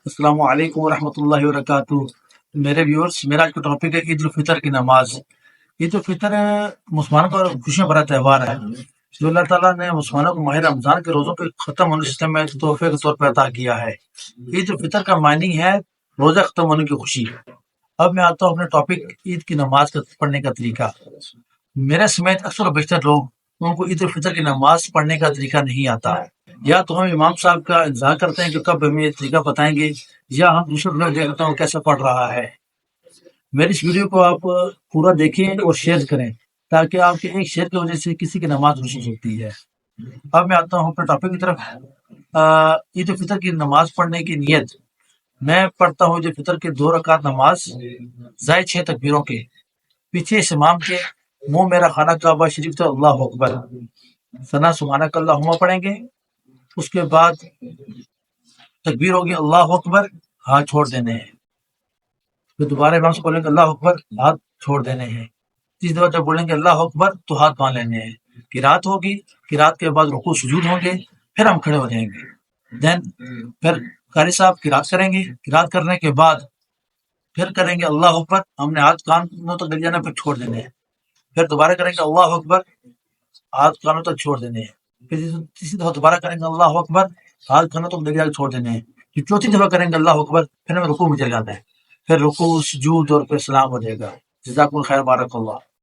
السلام علیکم ورحمۃ اللہ وبرکاتہ۔ میرے ویورز، میرا آج کا ٹاپک ہے عید الفطر کی نماز۔ عید الفطر مسلمانوں کا خوشیاں بھرا تہوار ہے جو اللہ تعالیٰ نے مسلمانوں کو ماہ رمضان کے روزوں کے ختم ہونے سے میں تحفے کے طور پر عطا کیا ہے۔ عید الفطر کا معنی ہے روزہ ختم ہونے کی خوشی۔ اب میں آتا ہوں اپنے ٹاپک عید کی نماز کا پڑھنے کا طریقہ۔ میرے سمیت اکثر و بیشتر لوگ ان کو عید الفطر کی نماز پڑھنے کا طریقہ نہیں آتا ہے، یا تو ہم امام صاحب کا انتظار کرتے ہیں کہ کب ہمیں یہ طریقہ بتائیں گے، یا ہم دوسرے لوگ دیکھتے ہیں وہ کیسے پڑھ رہا ہے۔ میری اس ویڈیو کو آپ پورا دیکھیں اور شیئر کریں تاکہ آپ کے ایک شیئر کی وجہ سے کسی کی نماز روشن ہوتی ہے۔ اب میں آتا ہوں اپنے ٹاپک کی طرف۔ عید الفطر کی نماز پڑھنے کی نیت میں پڑھتا ہوں عید الفطر کے 2 رکعت نماز زائد 6 تکبیروں کے، پیچھے اس امام کے منہ میرا خانہ کعبہ شریف تو اللہ اکبر، ثنا سبحانک اللہم پڑھیں گے۔ اس کے بعد تکبیر ہوگی اللہ اکبر، ہاتھ چھوڑ دینے ہیں۔ پھر دوبارہ امام سے بولیں گے اللہ اکبر، ہاتھ چھوڑ دینے ہیں۔ تیسری دفعہ جب بولیں گے اللہ اکبر تو ہاتھ باندھ لینے ہیں۔ قرات ہوگی، قرات کے بعد رکوع سجود ہوں گے، پھر ہم کھڑے ہو جائیں گے۔ پھر قاری صاحب قرات کریں گے، قرات کرنے کے بعد پھر کریں گے اللہ اکبر، ہم نے ہاتھ کانوں تک لے جانا، پھر چھوڑ دینے ہیں۔ پھر دوبارہ کریں گے اللہ اکبر، ہاتھ کانوں تک چھوڑ دینے ہیں۔ پھر تیسری دفعہ دوبارہ کریں گے اللہ اکبر، ہاتھ کانوں تک لے جا کے چھوڑ دینے ہیں۔ پھر چوتھی دفعہ کریں گے اللہ اکبر، پھر ہمیں رکوع میں چل جانا ہے۔ پھر رکوع سجود اور پھر سلام ہو جائے گا۔ جزاکم اللہ خیر، بارک اللہ۔